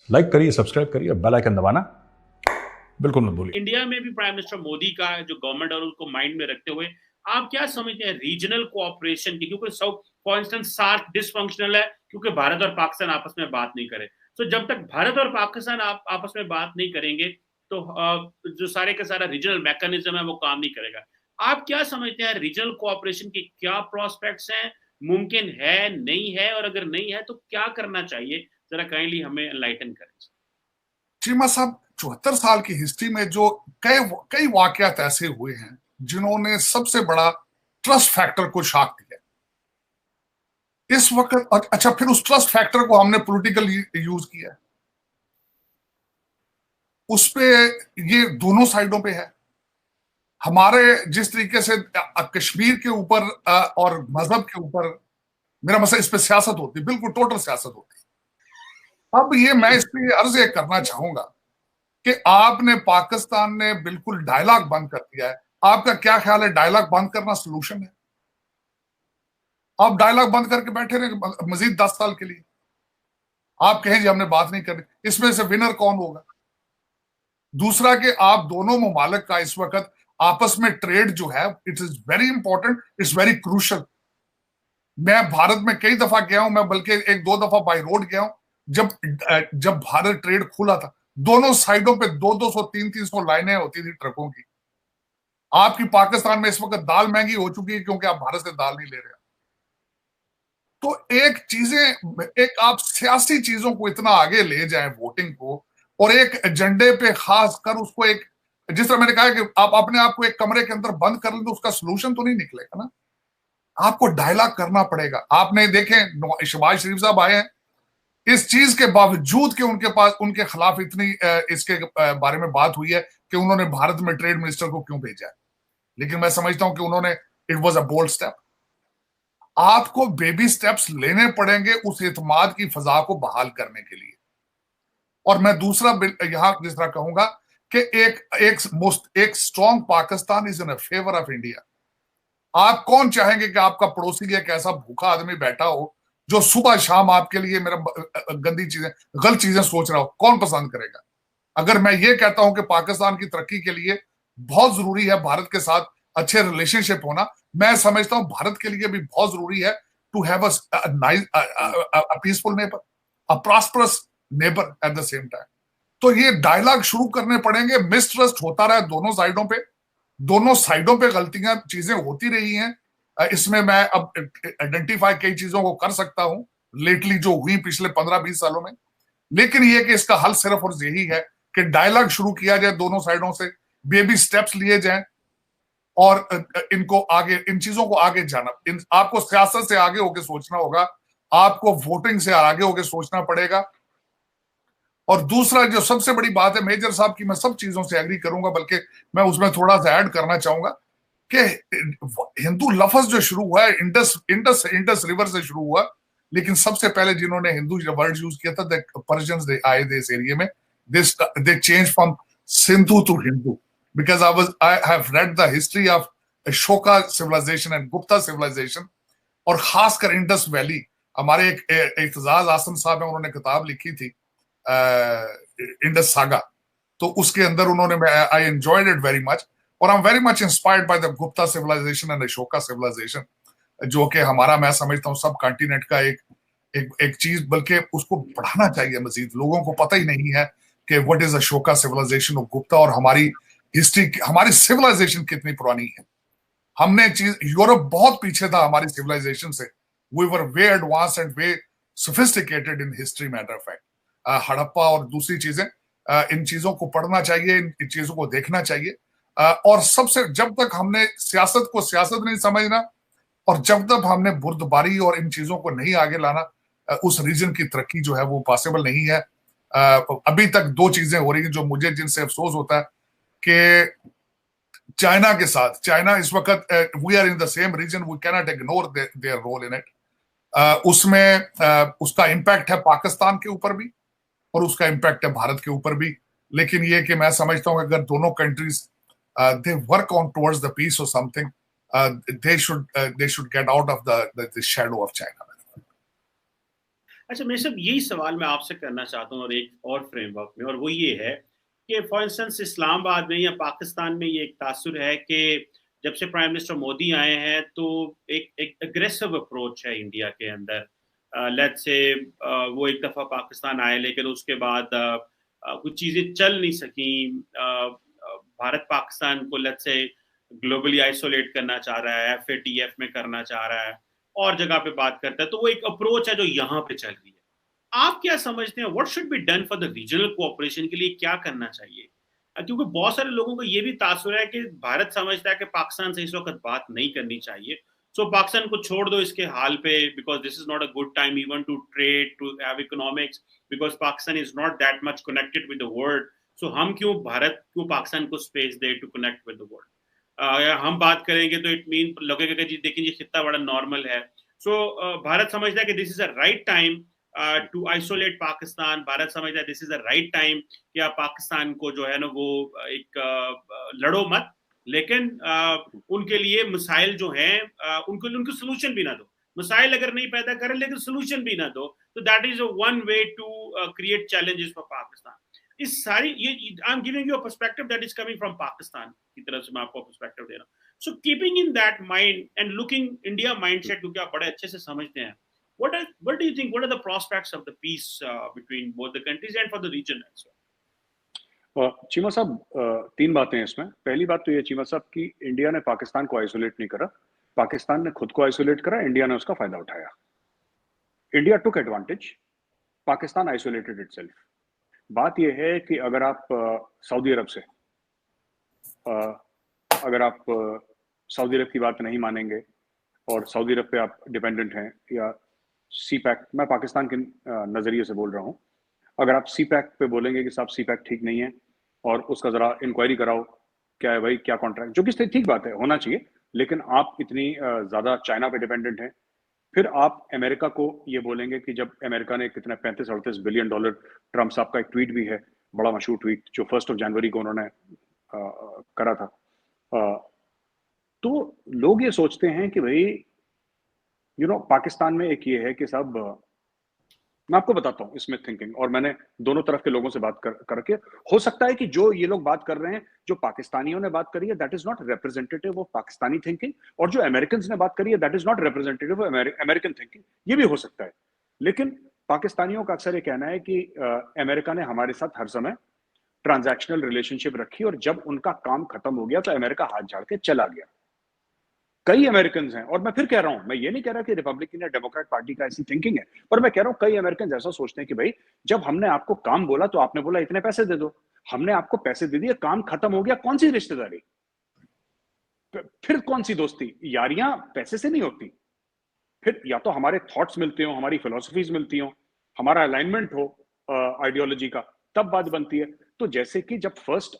Like करिए, subscribe करिए, bell icon दबाना बिल्कुल मत भूलिए। इंडिया में भी प्राइम मिनिस्टर मोदी का जो गवर्नमेंट और उसको माइंड में रखते हुए आप क्या समझते हैं रीजनल कोऑपरेशन की, क्योंकि सब फॉर इंस्टेंस सार्क डिसफंक्शनल है क्योंकि भारत और पाकिस्तान आपस में बात नहीं करे। तो जब तक भारत और पाकिस्तान आपस में बात नहीं करेंगे तो जो सारे का सारा रीजनल मैकेनिज्म है वो काम नहीं करेगा। आप क्या समझते हैं रीजनल कोऑपरेशन के क्या प्रोस्पेक्ट्स हैं, मुमकिन है नहीं है, और अगर नहीं है तो क्या करना चाहिए, जरा काइंडली हमें एनलाइटन करें। चीमा साहब, 74 साल की हिस्ट्री में जो कई कई वाकयात ऐसे हुए हैं जिन्होंने सबसे बड़ा ट्रस्ट फैक्टर को शाक दिया इस वक्त। अच्छा, फिर उस ट्रस्ट फैक्टर को हमने पॉलिटिकल यूज किया, उस पे ये दोनों साइडों पे है। हमारे जिस तरीके से कश्मीर के ऊपर और मजहब के ऊपर, मेरा मसला इस पे सियासत होती है, बिल्कुल टोटल सियासत होती है। अब ये मैं इस पे अर्ज ये करना चाहूंगा कि आपने, पाकिस्तान ने बिल्कुल डायलॉग बंद कर दिया है। आपका क्या ख्याल है, डायलॉग बंद करना सोल्यूशन है? आप डायलॉग बंद करके बैठे रहे मजीद 10 साल के लिए? आप कहें जी हमने बात नहीं करनी, इसमें से विनर कौन होगा? दूसरा कि आप दोनों ममालिक का इस वक्त आपस में ट्रेड जो है, it is very important, it's very crucial. मैं भारत में कई दफा गया हूं, मैं बल्कि 1-2 दफा बाई रोड गया हूं। जब जब भारत ट्रेड खुला था, दोनों साइडों पे 200-200, 300-300 लाइनें होती थी ट्रकों की। आपकी पाकिस्तान में इस वक्त दाल महंगी हो चुकी है क्योंकि आप भारत से दाल नहीं ले रहे। तो एक आप सियासी चीजों को इतना आगे ले जाएं वोटिंग को, और एक एजेंडे पे खास कर उसको एक, जिस तरह मैंने कहा कि आप अपने आप को एक कमरे के अंदर बंद कर लें तो उसका सोल्यूशन तो नहीं निकलेगा ना। आपको डायलॉग करना पड़ेगा। आपने देखें शहबाज शरीफ साहब आए हैं, इस चीज के बावजूद कि उनके पास उनके खिलाफ इतनी इसके बारे में बात हुई है कि उन्होंने भारत में ट्रेड मिनिस्टर को क्यों भेजा है, लेकिन मैं समझता हूं कि उन्होंने, it was a bold step. आपको बेबी स्टेप्स लेने पड़ेंगे उस एतमाद की फजा को बहाल करने के लिए। और मैं दूसरा यहां जिस तरह कहूंगा कि एक strong Pakistan is in favour of India. आप कौन चाहेंगे कि आपका पड़ोसी एक ऐसा भूखा आदमी बैठा हो जो सुबह शाम आपके लिए मेरा गंदी चीजें, गलत चीजें सोच रहा हो? कौन पसंद करेगा? अगर मैं ये कहता हूं कि पाकिस्तान की तरक्की के लिए बहुत जरूरी है भारत के साथ अच्छे रिलेशनशिप होना, मैं समझता हूं भारत के लिए भी बहुत जरूरी है to have a peaceful neighbour, a prosperous neighbour at the same time. तो ये डायलॉग शुरू करने पड़ेंगे। मिसट्रस्ट होता रहा दोनों साइडों पे, दोनों साइडों पे गलतियां चीजें होती रही हैं। इसमें मैं अब आइडेंटिफाई कई चीजों को कर सकता हूं लेटली जो हुई पिछले 15-20 सालों में। लेकिन ये कि इसका हल सिर्फ और यही है कि डायलॉग शुरू किया जाए दोनों साइडों से, बेबी स्टेप्स लिए जाएं, और इनको आगे, इन चीजों को आगे जाना, आपको सियासत से आगे होकर सोचना होगा, आपको वोटिंग से आगे होकर सोचना पड़ेगा। और दूसरा जो सबसे बड़ी बात है, मेजर साहब की मैं सब चीजों से एग्री करूंगा, बल्कि मैं उसमें थोड़ा सा ऐड करना चाहूंगा कि हिंदू लफ्ज जो शुरू हुआ है इंडस इंडस इंडस रिवर से शुरू हुआ, लेकिन सबसे पहले जिन्होंने हिंदू वर्ड यूज किया था, पर्शियंस आए थे इस एरिया में। They change from Sindhu to Hindu, because I have read the history of Ashoka civilisation and Gupta civilisation, और खासकर इंडस वैली। हमारे एक इत्तेजाज आसम साहब है, उन्होंने किताब लिखी थी इंडस सागा, तो उसके अंदर उन्होंने, I enjoyed it very much, और I am very much inspired by the Gupta civilisation and Ashoka civilisation, जो कि हमारा, मैं समझता हूँ सब कॉन्टिनेंट का एक चीज, बल्कि उसको बढ़ाना चाहिए मजीद। लोगों को पता ही नहीं है कि व्हाट इज अशोका सिविलाइजेशन और गुप्ता, और हमारी हिस्ट्री, हमारी सिविलाइजेशन कितनी पुरानी है। हमने चीज, यूरोप बहुत पीछे था हमारी सिविलाइजेशन से। We were they advance and they sophisticated in history, matter of fact. Harappa और दूसरी चीजें, इन चीजों को पढ़ना चाहिए, इन चीजों को देखना चाहिए। और सबसे, जब तक हमने सियासत को सियासत नहीं समझना, और जब तक हमने बुर्दबारी और इन चीजों को नहीं आगे लाना, उस रीजन की तरक्की जो है वो पॉसिबल नहीं है। अभी तक दो चीजें हो रही हैं जो मुझे, जिनसे अफसोस होता है कि चाइना के साथ, चाइना इस वक्त, we are in the same region, we can not ignore their role in it. उसमें उसका इम्पैक्ट है पाकिस्तान के ऊपर भी, और उसका इम्पैक्ट है भारत के ऊपर भी। लेकिन ये कि मैं समझता हूं कि अगर दोनों countries they work on towards the peace और something, they should get out of the shadow of China. अच्छा, मैं सब यही सवाल मैं आपसे करना चाहता हूँ और एक और फ्रेमवर्क में, और वो ये है कि फॉर इंस्टेंस इस्लामाबाद में या पाकिस्तान में ये एक तासुर है कि जब से प्राइम मिनिस्टर मोदी आए हैं तो एक एक अग्रेसिव अप्रोच है इंडिया के अंदर। लेट्स से वो एक दफ़ा पाकिस्तान आए, लेकिन उसके बाद कुछ चीज़ें चल नहीं सकी। भारत पाकिस्तान को लेट्स से ग्लोबली आइसोलेट करना चाह रहा है, FATF में करना चाह रहा है, और जगह पे बात करता है, तो वो एक अप्रोच है जो यहाँ पे चल रही है। आप क्या समझते हैं, what should be done for the regional cooperation के लिए क्या करना चाहिए? क्योंकि बहुत सारे लोगों को ये भी तासुर है कि भारत समझता है कि पाकिस्तान से इस वक्त बात नहीं करनी चाहिए, सो पाकिस्तान को छोड़ दो इसके हाल पे, because this is not a good time even to trade, to have economics, because Pakistan is not that much connected with the world. So हम क्यों, भारत क्यों पाकिस्तान को स्पेस दे to connect with the world? हम बात करेंगे तो इट मीन लगेगा कि जी देखिए, ये खित्ता बड़ा नॉर्मल है। सो भारत समझता है कि this is a right time to isolate Pakistan. Bharat समझता है this is a right time कि आप पाकिस्तान को जो है ना वो एक लड़ो मत, लेकिन उनके लिए मसाइल जो हैं उनको सोल्यूशन भी ना दो। मसाइल अगर नहीं पैदा करें लेकिन सोल्यूशन भी ना दो, तो that is one way to create challenges for Pakistan. इस सारी ये I am giving you a perspective that is coming from Pakistan की तरफ से मैं आपको पर्सपेक्टिव दे रहा हूँ। So keeping in that mind and looking India mindset, क्योंकि आप बड़े अच्छे से समझते हैं, what do you think, what are the prospects of the peace between both the countries and for the region as well? Cheema साहब, तीन बातें हैं इसमें। पहली बात तो ये चीमा साहब कि इंडिया ने पाकिस्तान को आइसोलेट नहीं करा, पाकिस्तान ने खुद को आइसोलेट करा, इंडिया ने उसका फायदा उठाया। इंडिया टुक एडवांटेज, पाकिस्तान आइसोलेटेड इटसेल्फ। बात यह है कि अगर आप सऊदी अरब से अगर आप सऊदी अरब की बात नहीं मानेंगे और सऊदी अरब पे आप डिपेंडेंट हैं, या CPEC, मैं पाकिस्तान के नज़रिए से बोल रहा हूँ, अगर आप CPEC पे बोलेंगे कि साहब CPEC ठीक नहीं है और उसका ज़रा इंक्वायरी कराओ, क्या है भाई, क्या कॉन्ट्रैक्ट, जो कि ठीक बात है, होना चाहिए, लेकिन आप इतनी ज़्यादा चाइना पे डिपेंडेंट हैं। फिर आप अमेरिका को ये बोलेंगे कि जब अमेरिका ने कितना $35-38 बिलियन, ट्रम्प साहब का एक ट्वीट भी है, बड़ा मशहूर ट्वीट, जो 1 जनवरी को उन्होंने करा था। तो लोग ये सोचते हैं कि भाई पाकिस्तान में एक ये है कि साहब, मैं आपको बताता हूँ इसमें थिंकिंग, और मैंने दोनों तरफ के लोगों से बात करके, हो सकता है कि जो ये लोग बात कर रहे हैं, जो पाकिस्तानियों ने बात करी है, that is not representative of Pakistani thinking, और जो अमेरिकन ने बात करी है, that is not representative of American thinking. ये भी हो सकता है, लेकिन पाकिस्तानियों का अक्सर ये कहना है कि अमेरिका ने हमारे साथ हर समय ट्रांजैक्शनल रिलेशनशिप रखी, और जब उनका काम खत्म हो गया तो अमेरिका हाथ झाड़ के चला गया। कई अमेरिकन हैं, और मैं फिर कह रहा हूं, मैं ये नहीं कह रहा कि रिपब्लिकन या डेमोक्रेट पार्टी का ऐसी थिंकिंग है, पर मैं कह रहा हूं कई अमेरिकन ऐसा सोचते हैं कि भाई, जब हमने आपको काम बोला तो आपने बोला इतने पैसे दे दो, हमने आपको पैसे दे दिए, काम खत्म हो गया, कौन सी रिश्तेदारी, फिर कौन सी दोस्ती? यारियां पैसे से नहीं होती। फिर या तो हमारे थॉट्स मिलते हो, हमारी फिलोसफीज मिलती हो, हमारा अलाइनमेंट हो आइडियोलॉजी का, तब बात बनती है। तो जैसे कि जब फर्स्ट